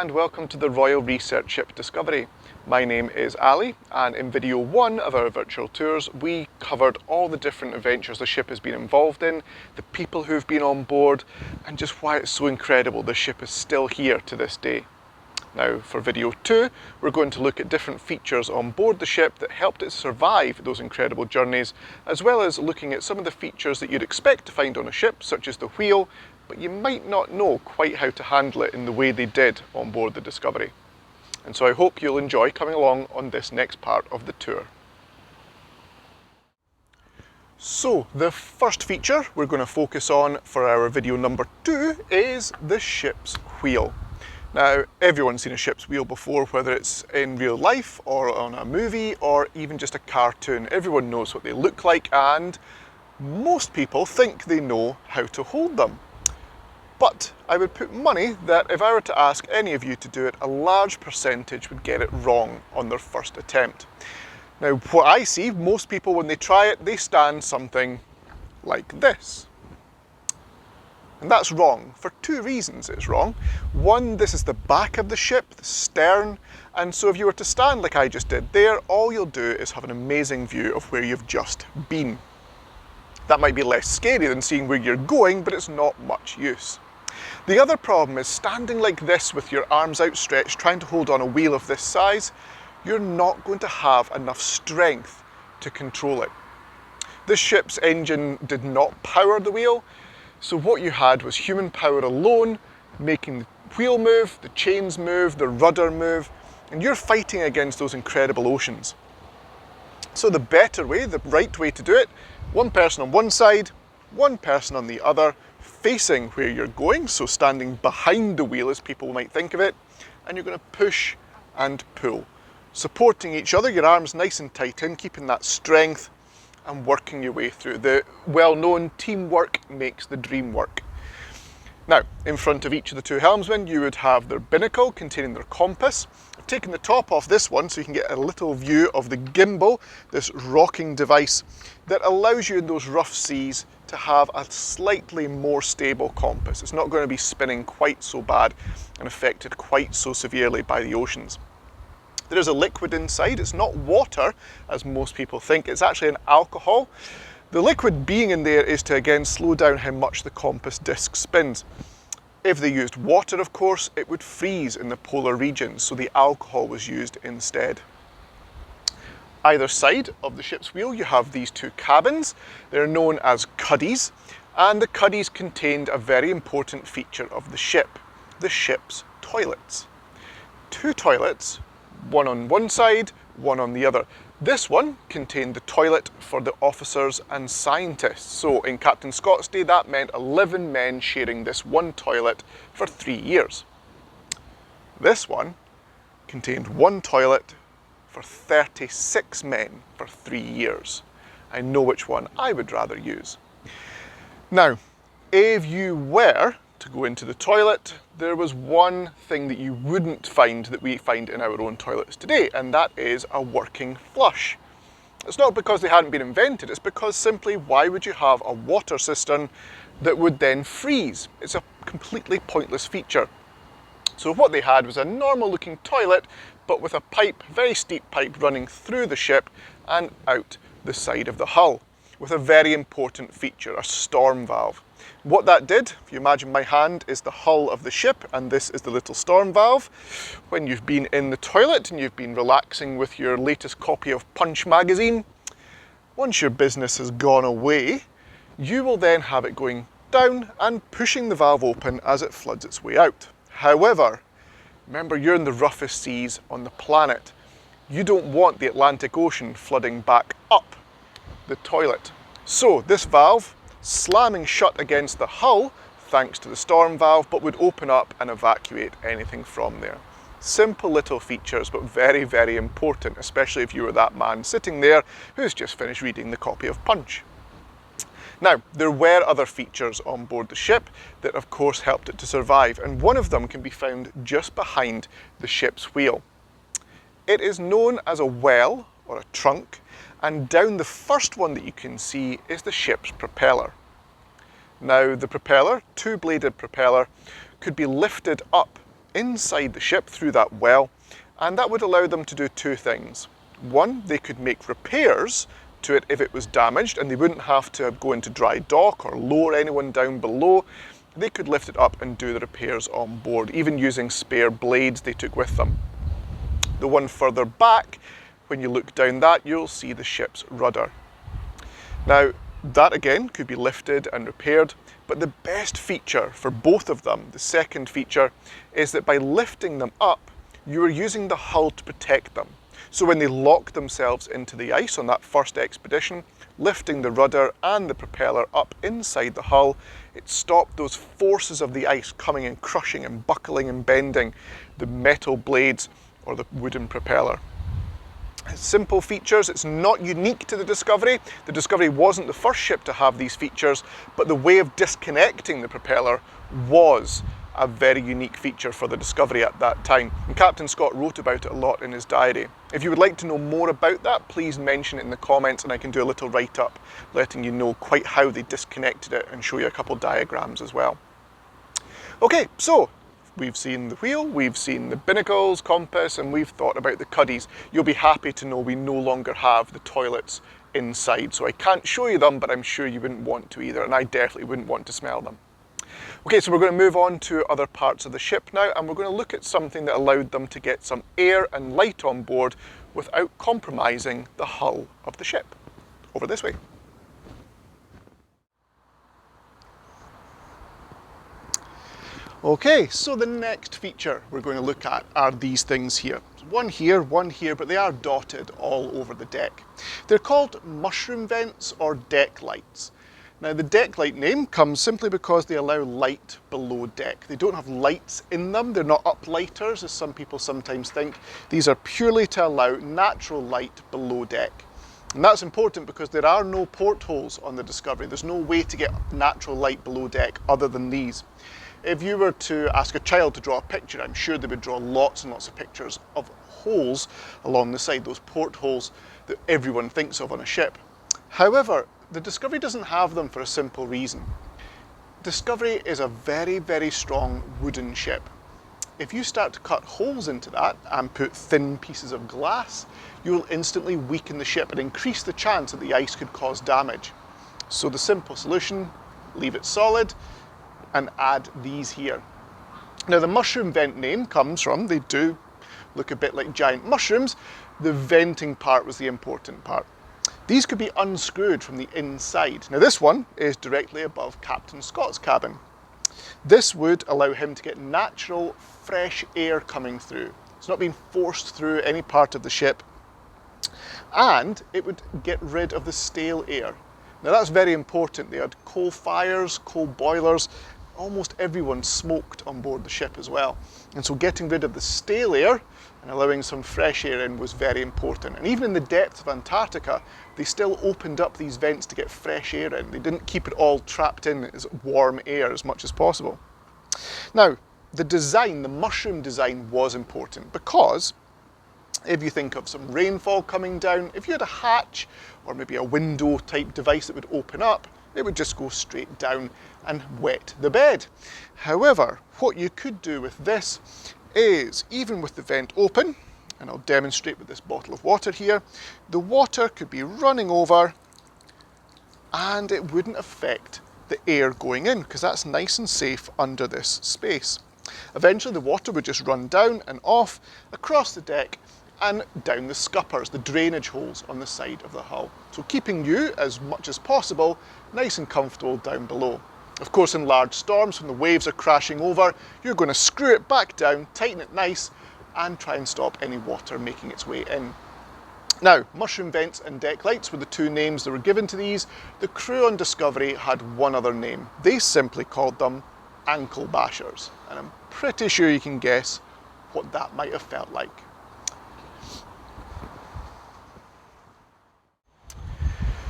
and welcome to the Royal Research Ship Discovery. My name is Ali, and in video 1 of our virtual tours we covered all the different adventures the ship has been involved in, the people who've been on board, and just why it's so incredible the ship is still here to this day. Now for video 2 we're going to look at different features on board the ship that helped it survive those incredible journeys, as well as looking at some of the features that you'd expect to find on a ship, such as the wheel, but you might not know quite how to handle it in the way they did on board the Discovery. And so I hope you'll enjoy coming along on this next part of the tour. So the first feature we're going to focus on for our video number 2 is the ship's wheel. Now everyone's seen a ship's wheel before, whether it's in real life or on a movie or even just a cartoon. Everyone knows what they look like and most people think they know how to hold them. But I would put money that if I were to ask any of you to do it, a large percentage would get it wrong on their first attempt. Now what I see, most people when they try it, they stand something like this. And that's wrong for 2 reasons it's wrong. One, this is the back of the ship, the stern, and so if you were to stand like I just did there, all you'll do is have an amazing view of where you've just been. That might be less scary than seeing where you're going, but it's not much use. The other problem is standing like this with your arms outstretched, trying to hold on a wheel of this size, you're not going to have enough strength to control it. This ship's engine did not power the wheel, so what you had was human power alone, making the wheel move, the chains move, the rudder move, and you're fighting against those incredible oceans. So the better way, the right way to do it, one person on one side, one person on the other, facing where you're going, so standing behind the wheel as people might think of it, and you're going to push and pull, supporting each other, your arms nice and tight in, keeping that strength and working your way through. The well-known teamwork makes the dream work. Now, in front of each of the 2 helmsmen you would have their binnacle containing their compass. I've taken the top off this one so you can get a little view of the gimbal, this rocking device that allows you in those rough seas to have a slightly more stable compass. It's not going to be spinning quite so bad and affected quite so severely by the oceans. There is a liquid inside. It's not water as most people think, it's actually an alcohol. The liquid being in there is to again slow down how much the compass disc spins. If they used water, of course, it would freeze in the polar regions, so the alcohol was used instead. Either side of the ship's wheel you have these 2 cabins. They're known as cuddies, and the cuddies contained a very important feature of the ship's toilets. 2 toilets, one on one side, one on the other. This one contained the toilet for the officers and scientists. So in Captain Scott's day that meant 11 men sharing this one toilet for 3 years. This one contained one toilet for 36 men for 3 years. I know which one I would rather use. Now, if you were to go into the toilet, there was one thing that you wouldn't find that we find in our own toilets today, and that is a working flush. It's not because they hadn't been invented, it's because simply why would you have a water cistern that would then freeze? It's a completely pointless feature. So what they had was a normal looking toilet, but with a pipe, very steep pipe running through the ship and out the side of the hull, with a very important feature, a storm valve. What that did, if you imagine my hand is the hull of the ship and this is the little storm valve. When you've been in the toilet and you've been relaxing with your latest copy of Punch magazine, once your business has gone away, you will then have it going down and pushing the valve open as it floods its way out. However, remember you're in the roughest seas on the planet. You don't want the Atlantic Ocean flooding back up the toilet. So this valve, slamming shut against the hull, thanks to the storm valve, but would open up and evacuate anything from there. Simple little features, but very, very important, especially if you were that man sitting there who's just finished reading the copy of Punch. Now, there were other features on board the ship that of course helped it to survive, and one of them can be found just behind the ship's wheel. It is known as a well, or a trunk, and down the first one that you can see is the ship's propeller. Now the propeller, 2-bladed propeller, could be lifted up inside the ship through that well, and that would allow them to do two things. One, they could make repairs to it if it was damaged, and they wouldn't have to go into dry dock or lower anyone down below. They could lift it up and do the repairs on board, even using spare blades they took with them. The one further back, when you look down that, you'll see the ship's rudder. Now, that again could be lifted and repaired, but the best feature for both of them, the second feature, is that by lifting them up, you are using the hull to protect them. So when they locked themselves into the ice on that first expedition, lifting the rudder and the propeller up inside the hull, it stopped those forces of the ice coming and crushing and buckling and bending the metal blades or the wooden propeller. Simple features, it's not unique to the Discovery. The Discovery wasn't the first ship to have these features, but the way of disconnecting the propeller was a very unique feature for the Discovery at that time. And Captain Scott wrote about it a lot in his diary. If you would like to know more about that, please mention it in the comments and I can do a little write-up letting you know quite how they disconnected it and show you a couple diagrams as well. Okay, so we've seen the wheel, we've seen the binnacles, compass, and we've thought about the cuddies. You'll be happy to know we no longer have the toilets inside, so I can't show you them, but I'm sure you wouldn't want to either, and I definitely wouldn't want to smell them. Okay, so we're going to move on to other parts of the ship now, and we're going to look at something that allowed them to get some air and light on board without compromising the hull of the ship. Over this way. Okay, so the next feature we're going to look at are these things here. One here, but they are dotted all over the deck. They're called mushroom vents or deck lights. Now the deck light name comes simply because they allow light below deck. They don't have lights in them, they're not uplighters as some people sometimes think. These are purely to allow natural light below deck. And that's important because there are no portholes on the Discovery. There's no way to get natural light below deck other than these. If you were to ask a child to draw a picture, I'm sure they would draw lots and lots of pictures of holes along the side, those portholes that everyone thinks of on a ship. However, the Discovery doesn't have them for a simple reason. Discovery is a very, very strong wooden ship. If you start to cut holes into that and put thin pieces of glass, you will instantly weaken the ship and increase the chance that the ice could cause damage. So the simple solution, leave it solid and add these here. Now the mushroom vent name comes from, they do look a bit like giant mushrooms, the venting part was the important part. These could be unscrewed from the inside. Now this one is directly above Captain Scott's cabin. This would allow him to get natural, fresh air coming through. It's not being forced through any part of the ship. And it would get rid of the stale air. Now that's very important. They had coal fires, coal boilers. Almost everyone smoked on board the ship as well. And so getting rid of the stale air and allowing some fresh air in was very important. And even in the depths of Antarctica, they still opened up these vents to get fresh air in. They didn't keep it all trapped in as warm air as much as possible. Now, the design, the mushroom design was important because if you think of some rainfall coming down, if you had a hatch or maybe a window type device that would open up, it would just go straight down and wet the bed. However, what you could do with this is, even with the vent open, and I'll demonstrate with this bottle of water here, the water could be running over and it wouldn't affect the air going in because that's nice and safe under this space. Eventually the water would just run down and off across the deck and down the scuppers, the drainage holes on the side of the hull. So keeping you, as much as possible, nice and comfortable down below. Of course, in large storms, when the waves are crashing over, you're going to screw it back down, tighten it nice, and try and stop any water making its way in. Now, mushroom vents and deck lights were the two names that were given to these. The crew on Discovery had one other name. They simply called them ankle bashers, and I'm pretty sure you can guess what that might have felt like.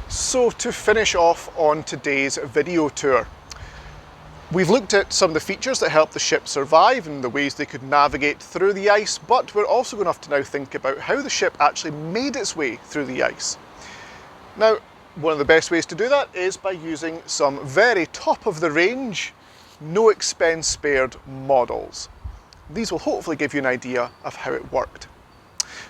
So to finish off on today's video tour, we've looked at some of the features that help the ship survive and the ways they could navigate through the ice, but we're also going to have to now think about how the ship actually made its way through the ice. Now, one of the best ways to do that is by using some very top of the range, no expense spared models. These will hopefully give you an idea of how it worked.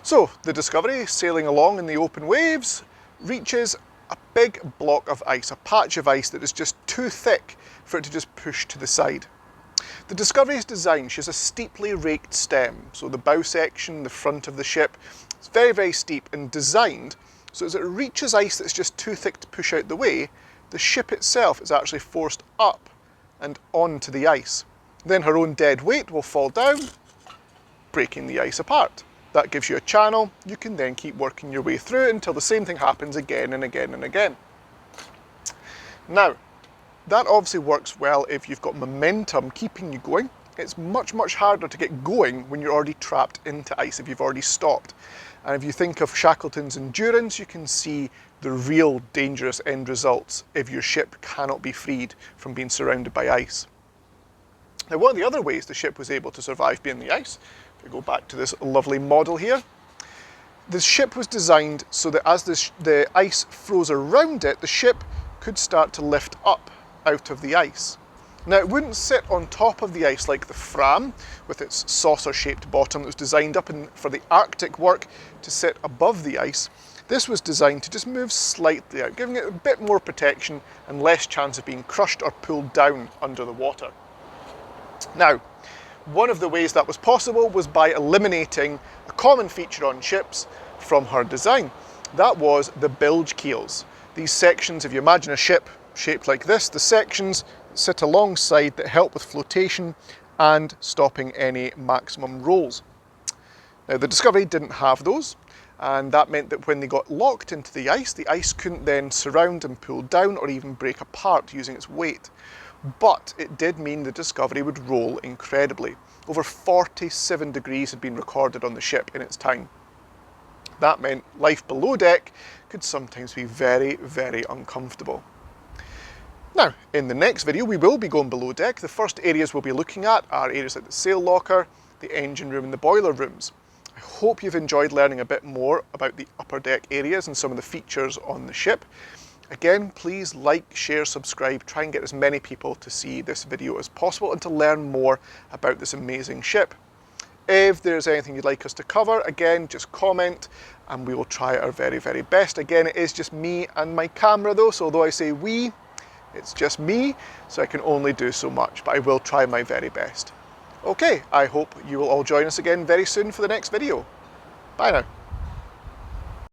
So the Discovery, sailing along in the open waves, reaches a big block of ice, a patch of ice that is just too thick for it to just push to the side. The Discovery's design, she has a steeply raked stem, so the bow section, the front of the ship, it's very, very steep and designed so as it reaches ice that's just too thick to push out the way, the ship itself is actually forced up and onto the ice. Then her own dead weight will fall down, breaking the ice apart. That gives you a channel, you can then keep working your way through it until the same thing happens again and again and again. Now, that obviously works well if you've got momentum keeping you going. It's much, much harder to get going when you're already trapped into ice, if you've already stopped. And if you think of Shackleton's endurance, you can see the real dangerous end results if your ship cannot be freed from being surrounded by ice. Now, one of the other ways the ship was able to survive being in the ice, if we go back to this lovely model here, the ship was designed so that as the ice froze around it, the ship could start to lift up out of the ice. Now, it wouldn't sit on top of the ice like the Fram, with its saucer-shaped bottom that was designed for the Arctic work to sit above the ice. This was designed to just move slightly out, giving it a bit more protection and less chance of being crushed or pulled down under the water. Now, one of the ways that was possible was by eliminating a common feature on ships from her design. That was the bilge keels. These sections, if you imagine a ship shaped like this, the sections sit alongside that help with flotation and stopping any maximum rolls. Now, the Discovery didn't have those, and that meant that when they got locked into the ice couldn't then surround and pull down or even break apart using its weight. But it did mean the Discovery would roll incredibly. Over 47 degrees had been recorded on the ship in its time. That meant life below deck could sometimes be very, very uncomfortable. Now, in the next video, we will be going below deck. The first areas we'll be looking at are areas like the sail locker, the engine room and the boiler rooms. I hope you've enjoyed learning a bit more about the upper deck areas and some of the features on the ship. Again, please like, share, subscribe, try and get as many people to see this video as possible and to learn more about this amazing ship. If there's anything you'd like us to cover, again, just comment and we will try our very, very best. Again, it is just me and my camera though, so although I say we, it's just me, so I can only do so much, but I will try my very best. Okay, I hope you will all join us again very soon for the next video. Bye now.